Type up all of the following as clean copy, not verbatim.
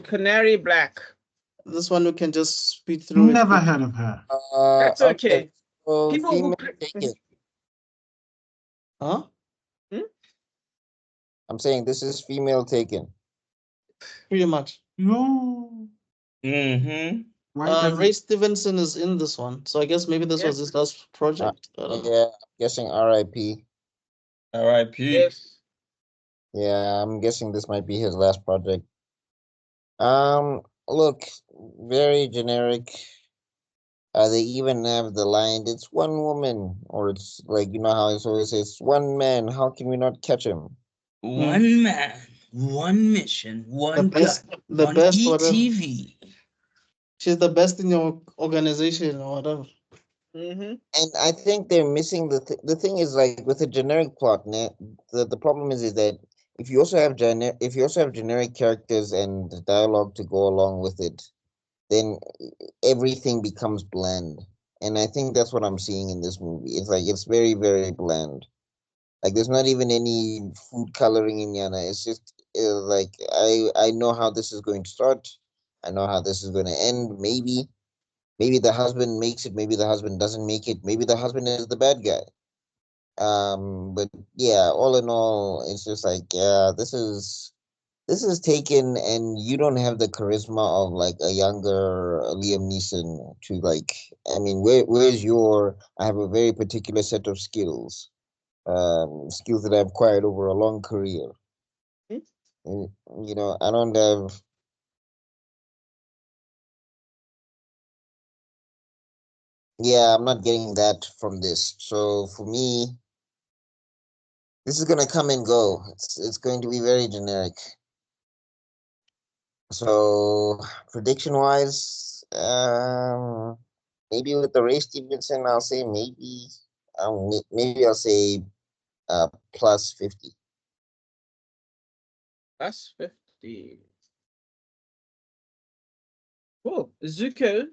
Canary Black. This one we can just speed through it. Never heard of her. That's okay. So People who female taken. Huh? I'm saying this is female taken. Pretty much. No. Mm-hmm. Why does Ray Stevenson is in this one, so I guess maybe this was his last project. I don't know. Yeah, guessing R.I.P. R.I.P. Yes. Yeah, I'm guessing this might be his last project. Look, very generic. They even have the line, "It's one woman," or it's like, you know how it's always says, "One man. How can we not catch him?" One man, one mission, one best- gun, the one best, whatever. ETV. She's the best in your organization or whatever. And I think they're missing the thing is, like, with a generic plot, the problem is that if you also have generic characters and dialogue to go along with it, then everything becomes bland. And I think that's what I'm seeing in this movie. It's like it's very, very bland. Like there's not even any food coloring in Yana. It's just like I know how this is going to start. I know how this is going to end. Maybe the husband makes it. Maybe the husband doesn't make it. Maybe the husband is the bad guy. But yeah, all in all, it's just like, yeah, this is taken, and you don't have the charisma of like a younger Liam Neeson to like. I mean, where's your? I have a very particular set of skills, skills that I've acquired over a long career. You know, I don't have. Yeah, I'm not getting that from this. So for me, this is gonna come and go. It's going to be very generic. So prediction wise, maybe with the Ray Stevenson, I'll say maybe I'll say plus 50. Plus 50. Cool. Zuko.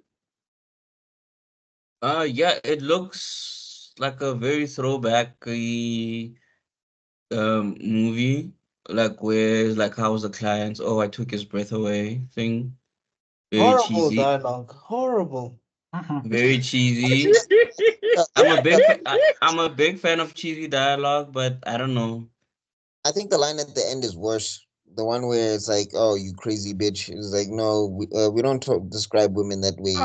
Yeah, it looks like a very throwback movie. Like where like how's the client? Oh, I took his breath away thing. Very Horrible cheesy. dialogue. Horrible. Very cheesy. I'm a big fan of cheesy dialogue, but I don't know. I think the line at the end is worse. The one where it's like, "Oh, you crazy bitch." It's like, no, we don't describe women that way.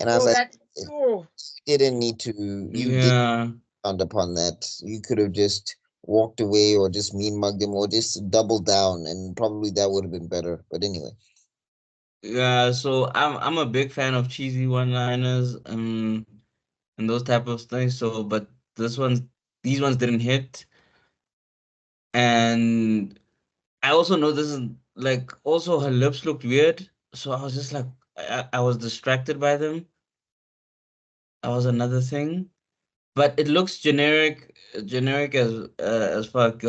And I was like, you didn't need to. You did Yeah. frowned upon that. You could have just walked away or just mean mugged him or just doubled down, and probably that would have been better. But anyway. Yeah, so I'm a big fan of cheesy one-liners and those type of things. So, but these ones didn't hit, and I also know this is like also her lips looked weird, so I was just like I was distracted by them. That was another thing, but it looks generic as fuck.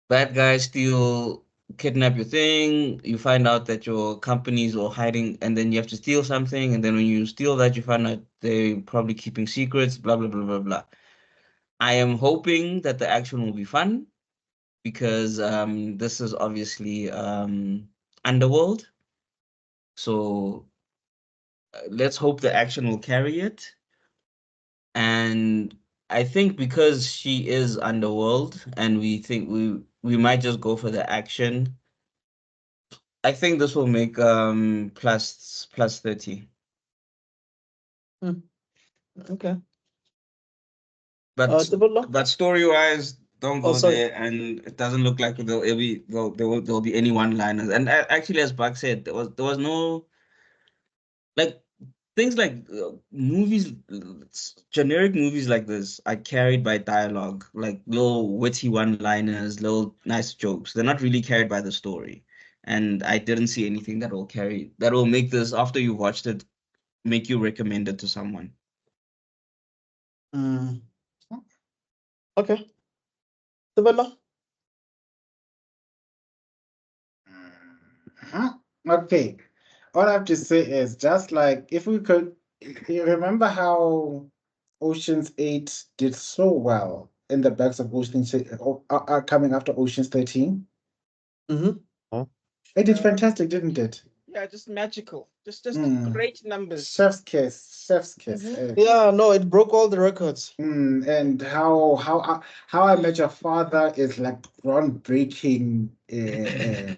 Bad guys steal, kidnap your thing. You find out that your companies are hiding, and then you have to steal something. And then when you steal that, you find out they're probably keeping secrets. Blah blah blah blah blah. I am hoping that the action will be fun because this is obviously Underworld. So let's hope the action will carry it. And I think because she is Underworld, and we think we might just go for the action. I think this will make plus 30. Okay. But story wise, don't go sorry. there, and it doesn't look like there'll be any one liners. And actually, as Buck said, there was no like things like movies, generic movies like this are carried by dialogue, like little witty one liners, little nice jokes. They're not really carried by the story. And I didn't see anything that will make this after you watched it make you recommend it to someone. Okay. Develop. Okay. All I have to say is just like if we could, you remember how Ocean's 8 did so well in the backs of Ocean's coming after Ocean's 13? It did fantastic, didn't it? Yeah, just magical. Just Mm. great numbers. Chef's kiss, chef's kiss. Yeah, no, it broke all the records. And how I Met Your Father is like groundbreaking. Yeah,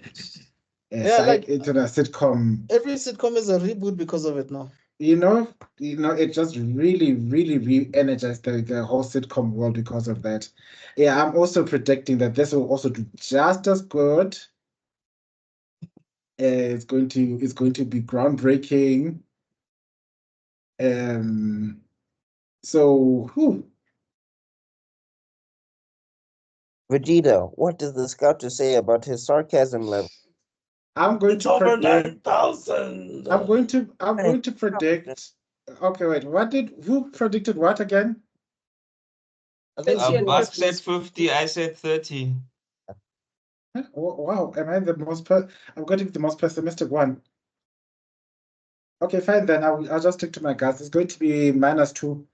like into the sitcom. every sitcom is a reboot because of it now. It just really, really re-energized the whole sitcom world because of that. Yeah, I'm also predicting that this will also do just as good. It's going to be groundbreaking. So, Vegeta, what does the sculptor say about his sarcasm level? I'm going It's to over predict. 9,000. I'm going to predict. Okay, wait. Who predicted what again? I think 30 and Buck 50. said 50, I said 30. Huh? Wow, am I the most I'm going to be the most pessimistic one. Okay, fine then. I'll just stick to my guess. It's going to be -2.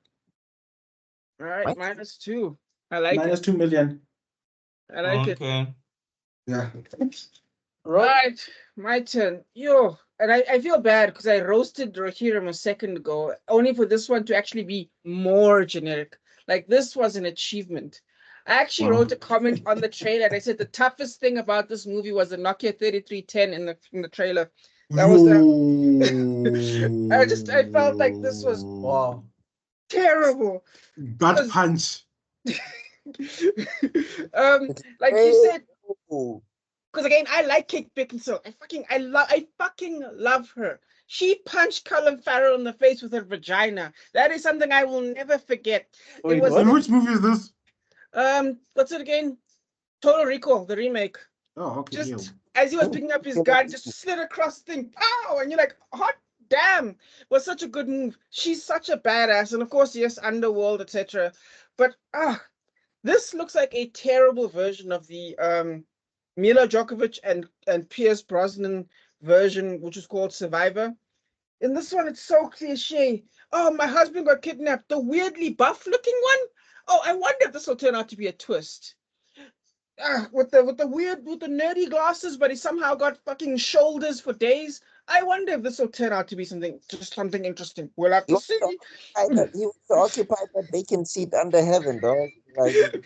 All right, What? -2. I like Minus it. 2 million. I like it. Okay. Yeah. All Rob, right, my turn. Yo, and I feel bad because I roasted Rohirrim a second ago, only for this one to actually be more generic. Like this was an achievement. I actually Wow. wrote a comment on the trailer and I said the toughest thing about this movie was the Nokia 3310 in the trailer. That was the I felt like this was wow. terrible. Gut Because punch. like you said, Ooh, because again, I like Kate Beckinsale. I fucking love her. She punched Colin Farrell in the face with her vagina. That is something I will never forget. Wait, It was what? In which movie is this? what's it again? Total Recall, the remake. Oh, okay. Just Ew. as he was picking up his gun, just slid across the thing, pow, and you're like, hot damn! It was such a good move. She's such a badass, and of course, yes, Underworld, etc. But this looks like a terrible version of the Mila Djokovic and Pierce Brosnan version, which is called Survivor. In this one, it's so cliche. Oh, my husband got kidnapped. The weirdly buff-looking one. Oh, I wonder if this will turn out to be a twist. With the nerdy glasses, but he somehow got fucking shoulders for days. I wonder if this will turn out to be something interesting. We'll have to see. He was to occupy that vacant seat under heaven, dog. Like,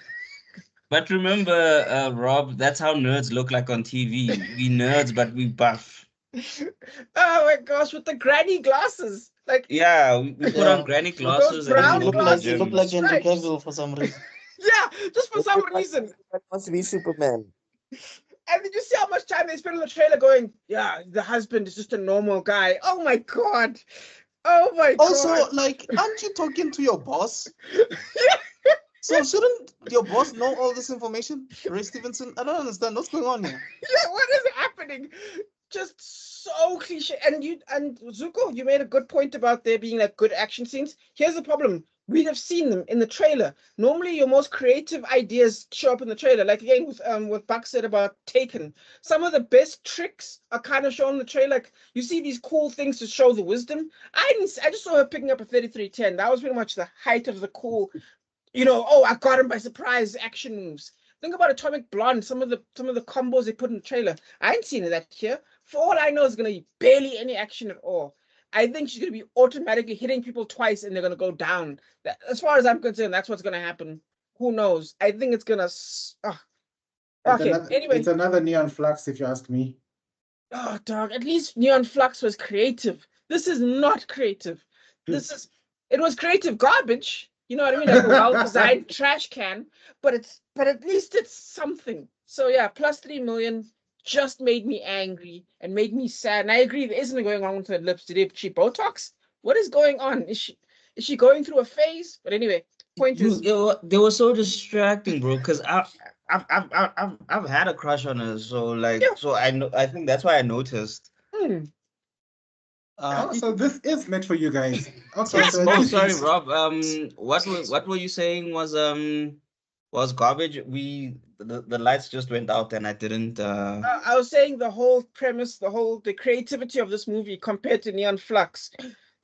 But remember, Rob, that's how nerds look like on TV. We nerds, but we buff. Oh my gosh, with the granny glasses. Like, Yeah, we put on Yeah. granny glasses and brown then You we look go to like the you look gym. like Henry Right. Cavill for some reason. yeah, just for some reason. everyone wants to be Superman. And did you see how much time they spent in the trailer going, yeah, the husband is just a normal guy. Oh my God. Oh my Also, God. like, aren't you talking to your boss? So shouldn't your boss know all this information? Ray Stevenson? I don't understand what's going on here. Yeah, what is happening? Just so cliche. And Zuko, you made a good point about there being like good action scenes. Here's the problem. We have seen them in the trailer. Normally your most creative ideas show up in the trailer. Like again with what Buck said about Taken. Some of the best tricks are kind of shown in the trailer. Like you see these cool things to show the wisdom. I just saw her picking up a 3310. That was pretty much the height of the cool, oh, I got him by surprise action moves. Think about Atomic Blonde, some of the combos they put in the trailer. I ain't seen that here. For all I know, it's gonna be barely any action at all. I think she's gonna be automatically hitting people twice and they're gonna go down. As far as I'm concerned, that's what's gonna happen. Who knows? I think it's gonna. Okay. Anyway, It's another Neon Flux, if you ask me. oh dog, at least Neon Flux was creative. This is not creative. It was creative garbage. You know what I mean? Like a well-designed trash can, but at least it's something. So yeah, plus 3 million just made me angry and made me sad. And I agree, there isn't going on with her lips. Did she Botox? What is going on? Is she going through a phase? But anyway, point is, They were so distracting, bro. Because I've had a crush on her, so Yeah. I think that's why I noticed. So this is meant for you guys. Okay, Yes. so Oh, sorry, Rob. What were you saying was garbage? The lights just went out and I didn't. I was saying the whole premise, the creativity of this movie compared to Neon Flux.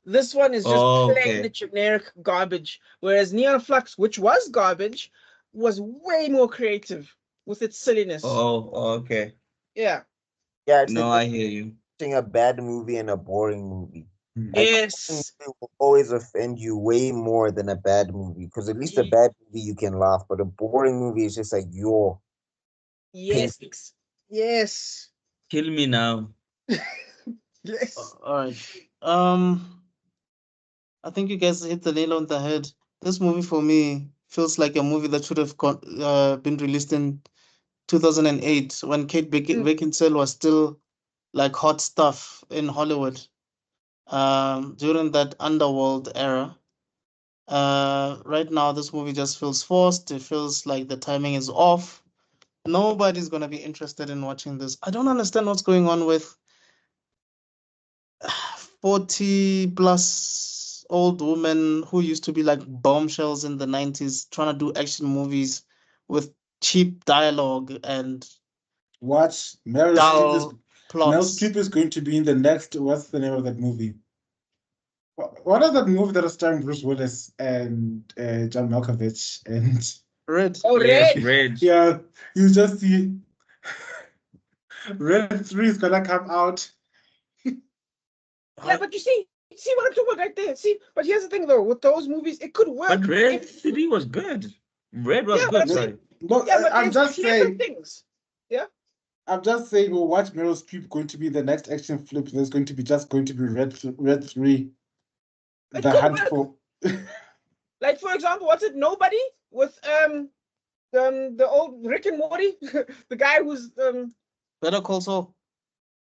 This one is just plain the generic garbage, whereas Neon Flux, which was garbage, was way more creative with its silliness. Oh, okay. Yeah. Yeah, it's No, the I hear you. difference a bad movie and a boring movie. Hmm. Like, Yes. it will always offend you way more than a bad movie, because at least a bad movie you can laugh, but a boring movie is just like your pain. Yes. Yes. Kill me now. Yes. All right. I think you guys hit the nail on the head. This movie for me feels like a movie that should have been released in 2008 when Kate Mm. Beckinsale was still like hot stuff in Hollywood. During that underworld era. Right now, this movie just feels forced. It feels like the timing is off. Nobody's gonna be interested in watching this. I don't understand what's going on with 40 plus old women who used to be like bombshells in the 90s trying to do action movies with cheap dialogue and Watch Meryl Streep is dull Meryl plots. Streep is going to be in the next. What's the name of that movie? What is that movie that is starring Bruce Willis and John Malkovich? And Red. Oh, Yes, Red. Reg. yeah, you just see Red 3 is gonna come out. Yeah, but you see what I'm talking about right there. See, but here's the thing though, with those movies, it could work. But Red if 3 was good. Red was Yeah, but good, I'm sorry. Look, yeah, but I'm there's just clever saying. things. Yeah. I'm just saying, we'll watch Meryl Streep going to be the next action flip. There's going to be Red 3, It The could Hunt work. for. Like for example, what's it? Nobody with the old Rick and Morty, the guy who's Better Call Saul.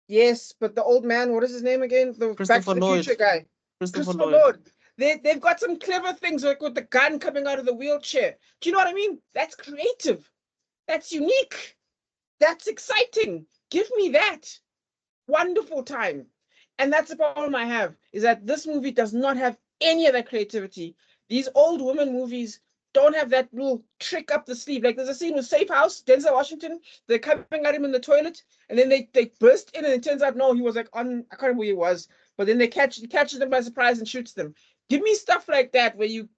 yes, but the old man, what is his name again? The Back Christopher to the Lloyd. Future guy. Christopher Christopher Lloyd. Lloyd. They've got some clever things like with the gun coming out of the wheelchair. Do you know what I mean? That's creative. That's unique. That's exciting. Give me that. Wonderful time. And that's the problem I have, is that this movie does not have any of that creativity. These old woman movies don't have that little trick up the sleeve. Like there's a scene with Safe House, Denzel Washington, they're coming at him in the toilet, and then they burst in, and it turns out no, he was like on, I can't remember who he was, but then he catches them by surprise and shoots them. Give me stuff like that where you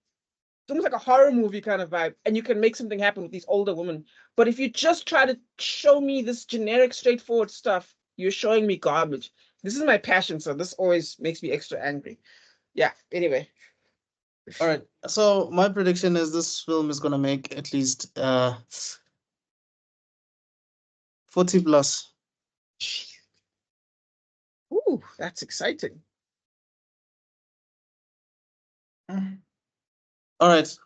almost like a horror movie kind of vibe, and you can make something happen with these older women. But if you just try to show me this generic, straightforward stuff, you're showing me garbage. This is my passion, so this always makes me extra angry. Yeah, anyway. All right. So my prediction is this film is gonna make at least 40 plus. Ooh, that's exciting. All right.